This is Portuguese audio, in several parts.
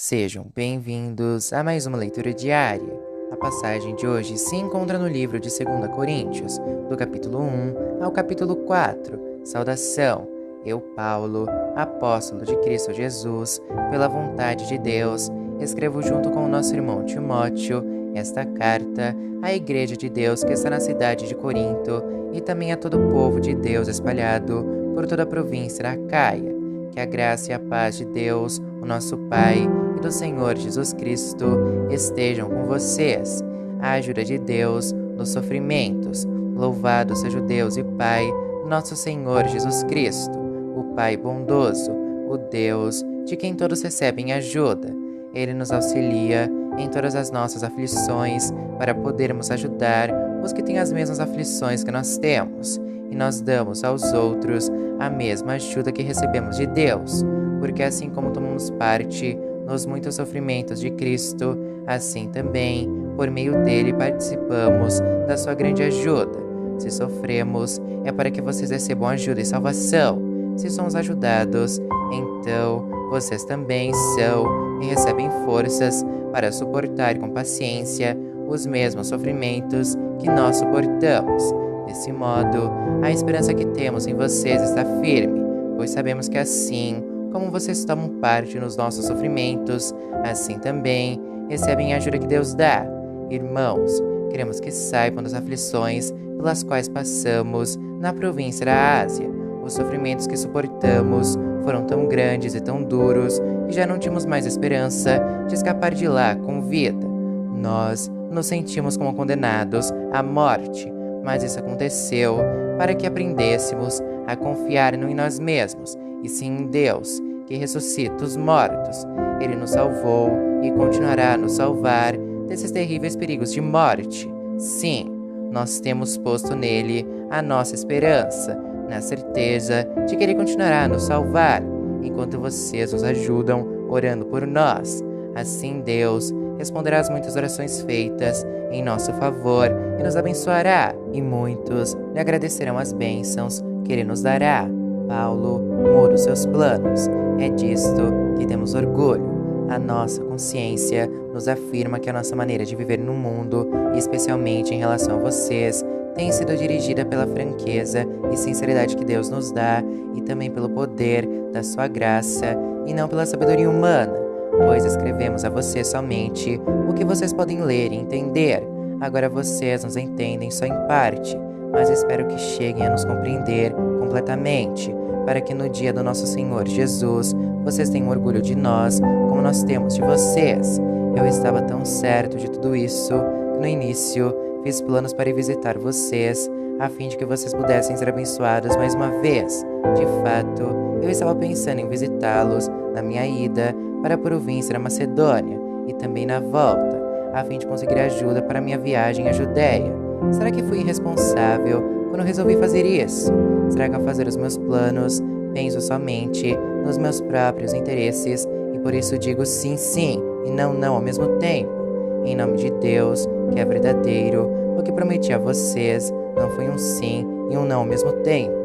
Sejam bem-vindos a mais uma leitura diária. A passagem de hoje se encontra no livro de 2 Coríntios, do capítulo 1 ao capítulo 4. Saudação! Eu, Paulo, apóstolo de Cristo Jesus, pela vontade de Deus, escrevo junto com o nosso irmão Timóteo esta carta à Igreja de Deus que está na cidade de Corinto e também a todo o povo de Deus espalhado por toda a província da Acaia. Que a graça e a paz de Deus, o nosso Pai, e do Senhor Jesus Cristo estejam com vocês. A ajuda de Deus nos sofrimentos. Louvado seja o Deus e Pai, nosso Senhor Jesus Cristo, o Pai bondoso, o Deus de quem todos recebem ajuda. Ele nos auxilia em todas as nossas aflições para podermos ajudar os que têm as mesmas aflições que nós temos. E nós damos aos outros a mesma ajuda que recebemos de Deus, porque assim como tomamos parte nos muitos sofrimentos de Cristo, assim também, por meio dele, participamos da sua grande ajuda. Se sofremos, é para que vocês recebam ajuda e salvação. Se somos ajudados, então vocês também são e recebem forças para suportar com paciência os mesmos sofrimentos que nós suportamos. Desse modo, a esperança que temos em vocês está firme, pois sabemos que assim como vocês tomam parte nos nossos sofrimentos, assim também recebem a ajuda que Deus dá. Irmãos, queremos que saibam das aflições pelas quais passamos na província da Ásia. Os sofrimentos que suportamos foram tão grandes e tão duros que já não tínhamos mais esperança de escapar de lá com vida. Nós nos sentimos como condenados à morte, mas isso aconteceu para que aprendêssemos a confiar não em nós mesmos, e sim em Deus, que ressuscita os mortos. Ele nos salvou e continuará a nos salvar desses terríveis perigos de morte. Sim, nós temos posto nele a nossa esperança, na certeza de que ele continuará a nos salvar, enquanto vocês nos ajudam orando por nós. Assim Deus responderá às muitas orações feitas em nosso favor e nos abençoará, e muitos lhe agradecerão as bênçãos que ele nos dará. Paulo muda os seus planos. É disto que temos orgulho. A nossa consciência nos afirma que a nossa maneira de viver no mundo, e especialmente em relação a vocês, tem sido dirigida pela franqueza e sinceridade que Deus nos dá, e também pelo poder da sua graça, e não pela sabedoria humana, pois escrevemos a vocês somente o que vocês podem ler e entender. Agora vocês nos entendem só em parte, mas espero que cheguem a nos compreender completamente, para que no dia do nosso Senhor Jesus, vocês tenham orgulho de nós, como nós temos de vocês. Eu estava tão certo de tudo isso, que no início fiz planos para ir visitar vocês, a fim de que vocês pudessem ser abençoados mais uma vez. De fato, eu estava pensando em visitá-los na minha ida para a província da Macedônia, e também na volta, a fim de conseguir ajuda para minha viagem à Judéia. Será que fui irresponsável quando resolvi fazer isso? Será que ao fazer os meus planos, penso somente nos meus próprios interesses e por isso digo sim, sim e não, não ao mesmo tempo? Em nome de Deus, que é verdadeiro, o que prometi a vocês não foi um sim e um não ao mesmo tempo,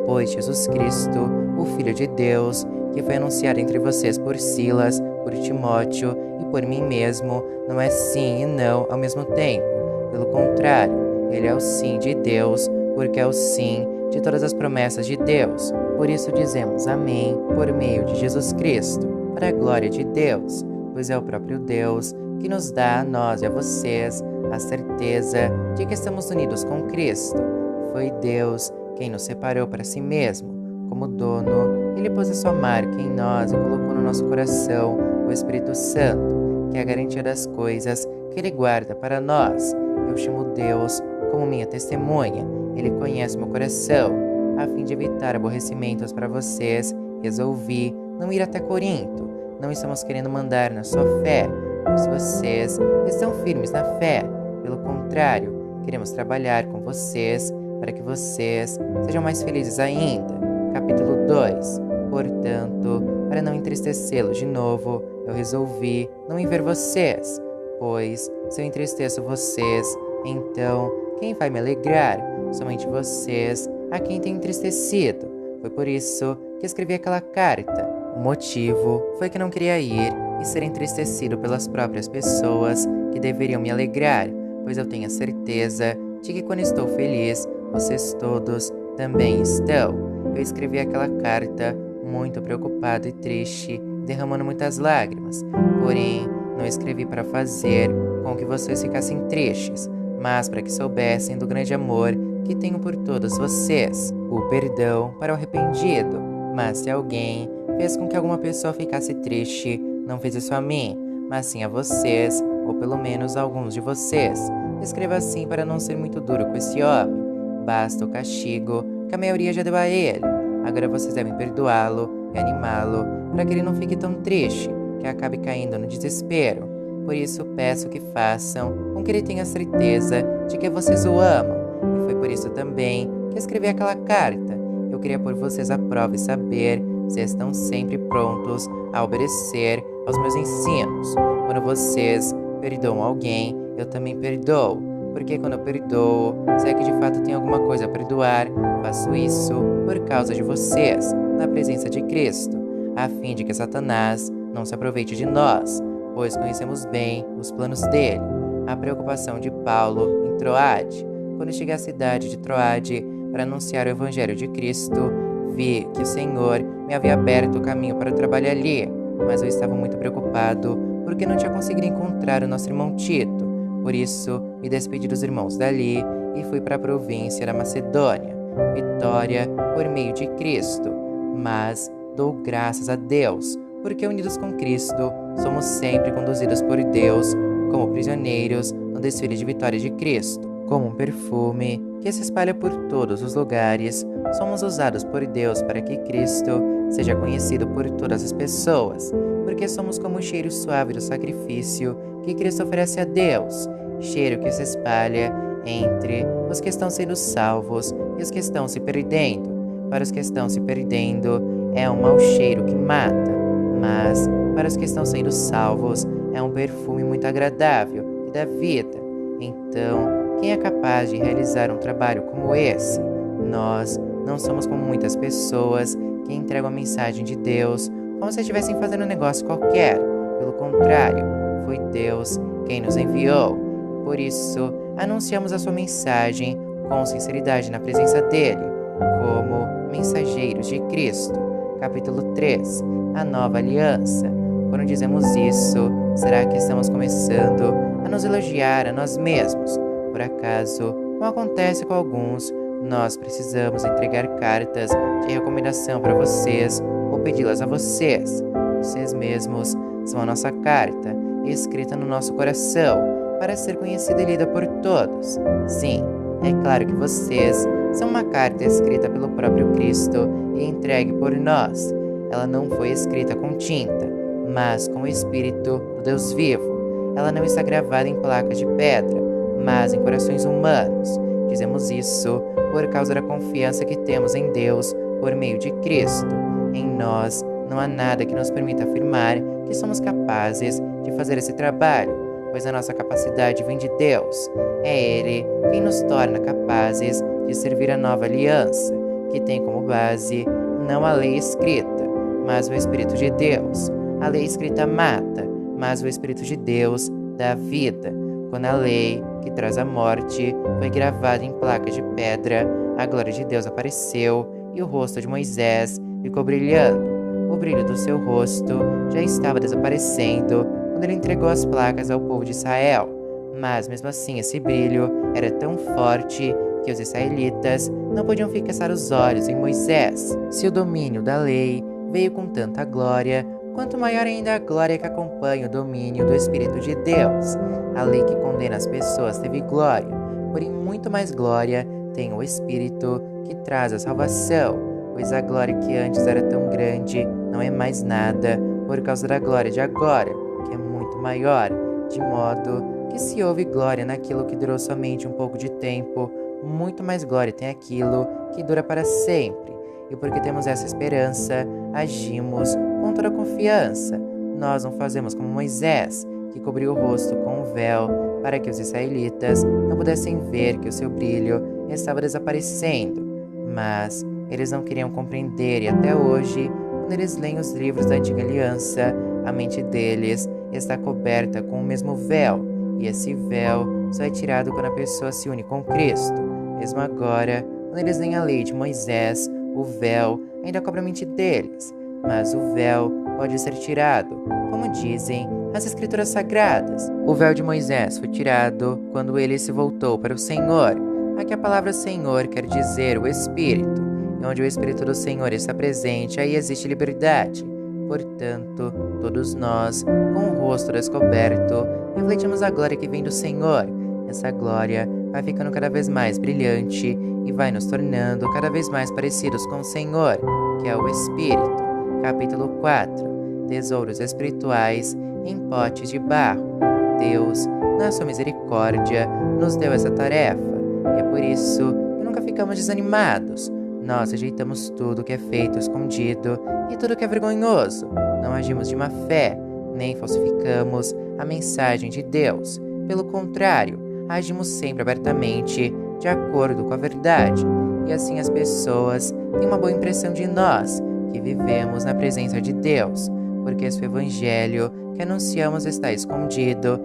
pois Jesus Cristo, o Filho de Deus, que foi anunciado entre vocês por Silas, por Timóteo e por mim mesmo, não é sim e não ao mesmo tempo. Pelo contrário, ele é o sim de Deus, porque é o sim de todas as promessas de Deus. Por isso dizemos amém por meio de Jesus Cristo, para a glória de Deus, pois é o próprio Deus que nos dá a nós e a vocês a certeza de que estamos unidos com Cristo. Foi Deus quem nos separou para si mesmo. Como dono, ele pôs a sua marca em nós e colocou no nosso coração o Espírito Santo, que é a garantia das coisas que ele guarda para nós. Eu chamo Deus como minha testemunha. Ele conhece meu coração. A fim de evitar aborrecimentos para vocês, resolvi não ir até Corinto. Não estamos querendo mandar na sua fé, pois vocês estão firmes na fé. Pelo contrário, queremos trabalhar com vocês para que vocês sejam mais felizes ainda. Capítulo 2. Portanto, para não entristecê-los de novo, eu resolvi não ir ver vocês, pois se eu entristeço vocês, então quem vai me alegrar? Somente vocês, a quem tem entristecido. Foi por isso que escrevi aquela carta. O motivo foi que não queria ir e ser entristecido pelas próprias pessoas que deveriam me alegrar, pois eu tenho a certeza de que quando estou feliz, vocês todos também estão. Eu escrevi aquela carta muito preocupado e triste, derramando muitas lágrimas. Porém, não escrevi para fazer com que vocês ficassem tristes, mas para que soubessem do grande amor que tenho por todos vocês. O perdão para o arrependido. Mas se alguém fez com que alguma pessoa ficasse triste, não fez isso a mim, mas sim a vocês, ou pelo menos a alguns de vocês. Escreva assim para não ser muito duro com esse homem. Basta o castigo que a maioria já deu a ele. Agora vocês devem perdoá-lo e animá-lo para que ele não fique tão triste, que acabe caindo no desespero. Por isso peço que façam com que ele tenha certeza de que vocês o amam. E foi por isso também que escrevi aquela carta. Eu queria pôr vocês à prova e saber se estão sempre prontos a obedecer aos meus ensinos. Quando vocês perdoam alguém, eu também perdoo. Porque quando eu perdoo, se é que de fato tem alguma coisa a perdoar, faço isso por causa de vocês, na presença de Cristo, a fim de que Satanás não se aproveite de nós, pois conhecemos bem os planos dele. A preocupação de Paulo em Troade. Quando cheguei à cidade de Troade para anunciar o Evangelho de Cristo, vi que o Senhor me havia aberto o caminho para o trabalho ali, mas eu estava muito preocupado porque não tinha conseguido encontrar o nosso irmão Tito. Por isso, me despedi dos irmãos dali e fui para a província da Macedônia. Vitória por meio de Cristo. Mas dou graças a Deus, porque unidos com Cristo, somos sempre conduzidos por Deus como prisioneiros no desfile de vitória de Cristo. Como um perfume que se espalha por todos os lugares, somos usados por Deus para que Cristo seja conhecido por todas as pessoas, porque somos como o cheiro suave do sacrifício que Cristo oferece a Deus, cheiro que se espalha entre os que estão sendo salvos e os que estão se perdendo. Para os que estão se perdendo, é um mau cheiro que mata, mas para os que estão sendo salvos, é um perfume muito agradável e dá vida. Então, quem é capaz de realizar um trabalho como esse? Nós não somos como muitas pessoas que entregam a mensagem de Deus como se estivessem fazendo um negócio qualquer. Pelo contrário, foi Deus quem nos enviou. Por isso, anunciamos a sua mensagem com sinceridade na presença dele, como mensageiros de Cristo. Capítulo 3. A nova aliança. Quando dizemos isso, será que estamos começando a nos elogiar a nós mesmos? Por acaso, como acontece com alguns, nós precisamos entregar cartas de recomendação para vocês ou pedi-las a vocês. Vocês mesmos são a nossa carta, escrita no nosso coração, para ser conhecida e lida por todos. Sim, é claro que vocês são uma carta escrita pelo próprio Cristo e entregue por nós. Ela não foi escrita com tinta, mas com o Espírito do Deus vivo. Ela não está gravada em placas de pedra, mas em corações humanos. Dizemos isso por causa da confiança que temos em Deus por meio de Cristo. Em nós não há nada que nos permita afirmar que somos capazes de fazer esse trabalho, pois a nossa capacidade vem de Deus. É Ele quem nos torna capazes de servir a nova aliança, que tem como base não a lei escrita, mas o Espírito de Deus. A lei escrita mata, mas o Espírito de Deus dá vida. Quando a lei, que traz a morte, foi gravada em placas de pedra, a glória de Deus apareceu e o rosto de Moisés ficou brilhando. O brilho do seu rosto já estava desaparecendo quando ele entregou as placas ao povo de Israel. Mas mesmo assim esse brilho era tão forte que os israelitas não podiam fixar os olhos em Moisés. Se o domínio da lei veio com tanta glória, quanto maior ainda a glória que acompanha o domínio do Espírito de Deus. A lei que condena as pessoas teve glória, porém muito mais glória tem o Espírito que traz a salvação, pois a glória que antes era tão grande não é mais nada por causa da glória de agora, que é muito maior, de modo que se houve glória naquilo que durou somente um pouco de tempo, muito mais glória tem aquilo que dura para sempre. E porque temos essa esperança, agimos com toda confiança. Nós não fazemos como Moisés, que cobriu o rosto com um véu, para que os israelitas não pudessem ver que o seu brilho estava desaparecendo. Mas eles não queriam compreender e até hoje, quando quando eles leem os livros da Antiga Aliança, a mente deles está coberta com o mesmo véu, e esse véu só é tirado quando a pessoa se une com Cristo. Mesmo agora, quando eles leem a lei de Moisés, o véu ainda cobre a mente deles, mas o véu pode ser tirado, como dizem as Escrituras Sagradas. O véu de Moisés foi tirado quando ele se voltou para o Senhor. Aqui a palavra Senhor quer dizer o Espírito, e onde o Espírito do Senhor está presente, aí existe liberdade. Portanto, todos nós, com o rosto descoberto, refletimos a glória que vem do Senhor. Essa glória vai ficando cada vez mais brilhante e vai nos tornando cada vez mais parecidos com o Senhor, que é o Espírito. Capítulo 4. Tesouros espirituais em potes de barro. Deus, na sua misericórdia, nos deu essa tarefa, e é por isso que nunca ficamos desanimados. Nós rejeitamos tudo que é feito escondido e tudo que é vergonhoso. Não agimos de má fé, nem falsificamos a mensagem de Deus. Pelo contrário, agimos sempre abertamente, de acordo com a verdade. E assim as pessoas têm uma boa impressão de nós, que vivemos na presença de Deus. Porque esse evangelho que anunciamos está escondido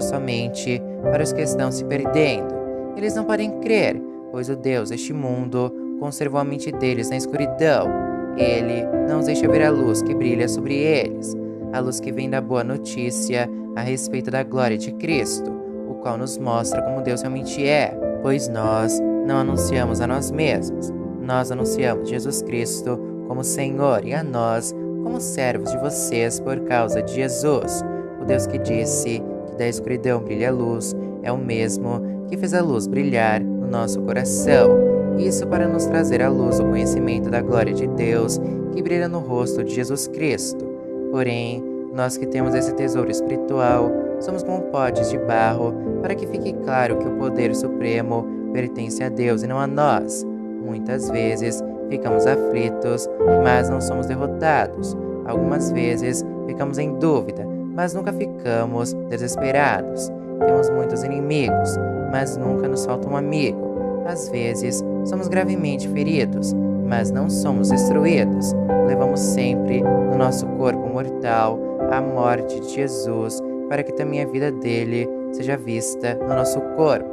somente para os que estão se perdendo. Eles não podem crer, pois o Deus deste mundo conservou a mente deles na escuridão. Ele não os deixa ver a luz que brilha sobre eles, a luz que vem da boa notícia a respeito da glória de Cristo, o qual nos mostra como Deus realmente é, pois nós não anunciamos a nós mesmos, nós anunciamos Jesus Cristo como Senhor e a nós como servos de vocês por causa de Jesus. O Deus que disse que da escuridão brilha a luz é o mesmo que fez a luz brilhar no nosso coração. Isso para nos trazer à luz o conhecimento da glória de Deus que brilha no rosto de Jesus Cristo. Porém, nós que temos esse tesouro espiritual, somos como potes de barro, para que fique claro que o poder supremo pertence a Deus e não a nós. Muitas vezes ficamos aflitos, mas não somos derrotados. Algumas vezes ficamos em dúvida, mas nunca ficamos desesperados. Temos muitos inimigos, mas nunca nos falta um amigo. Às vezes, somos gravemente feridos, mas não somos destruídos. Levamos sempre no nosso corpo mortal a morte de Jesus, para que também a vida dele seja vista no nosso corpo.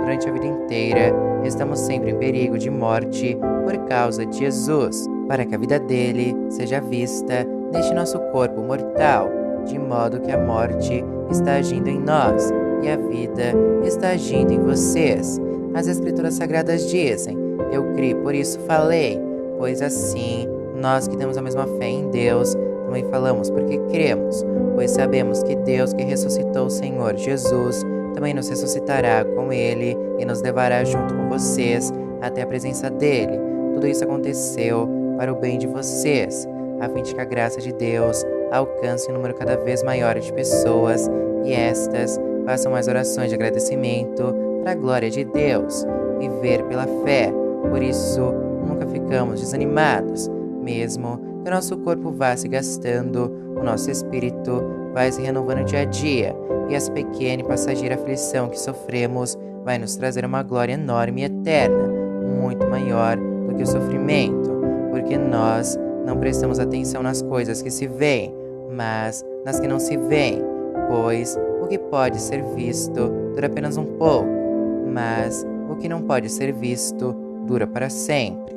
Durante a vida inteira, estamos sempre em perigo de morte por causa de Jesus, para que a vida dele seja vista neste nosso corpo mortal, de modo que a morte está agindo em nós e a vida está agindo em vocês. As Escrituras Sagradas dizem: eu criei, por isso falei. Pois assim, nós que temos a mesma fé em Deus, também falamos porque cremos, pois sabemos que Deus que ressuscitou o Senhor Jesus também nos ressuscitará com ele e nos levará junto com vocês até a presença dele. Tudo isso aconteceu para o bem de vocês, a fim de que a graça de Deus alcance um número cada vez maior de pessoas e estas façam mais orações de agradecimento para a glória de Deus. Viver pela fé, por isso nunca ficamos desanimados, mesmo que o nosso corpo vá se gastando, o nosso espírito vai se renovando dia a dia, e essa pequena e passageira aflição que sofremos vai nos trazer uma glória enorme e eterna, muito maior do que o sofrimento, porque nós não prestamos atenção nas coisas que se veem, mas nas que não se veem, pois o que pode ser visto dura apenas um pouco, mas o que não pode ser visto dura para sempre.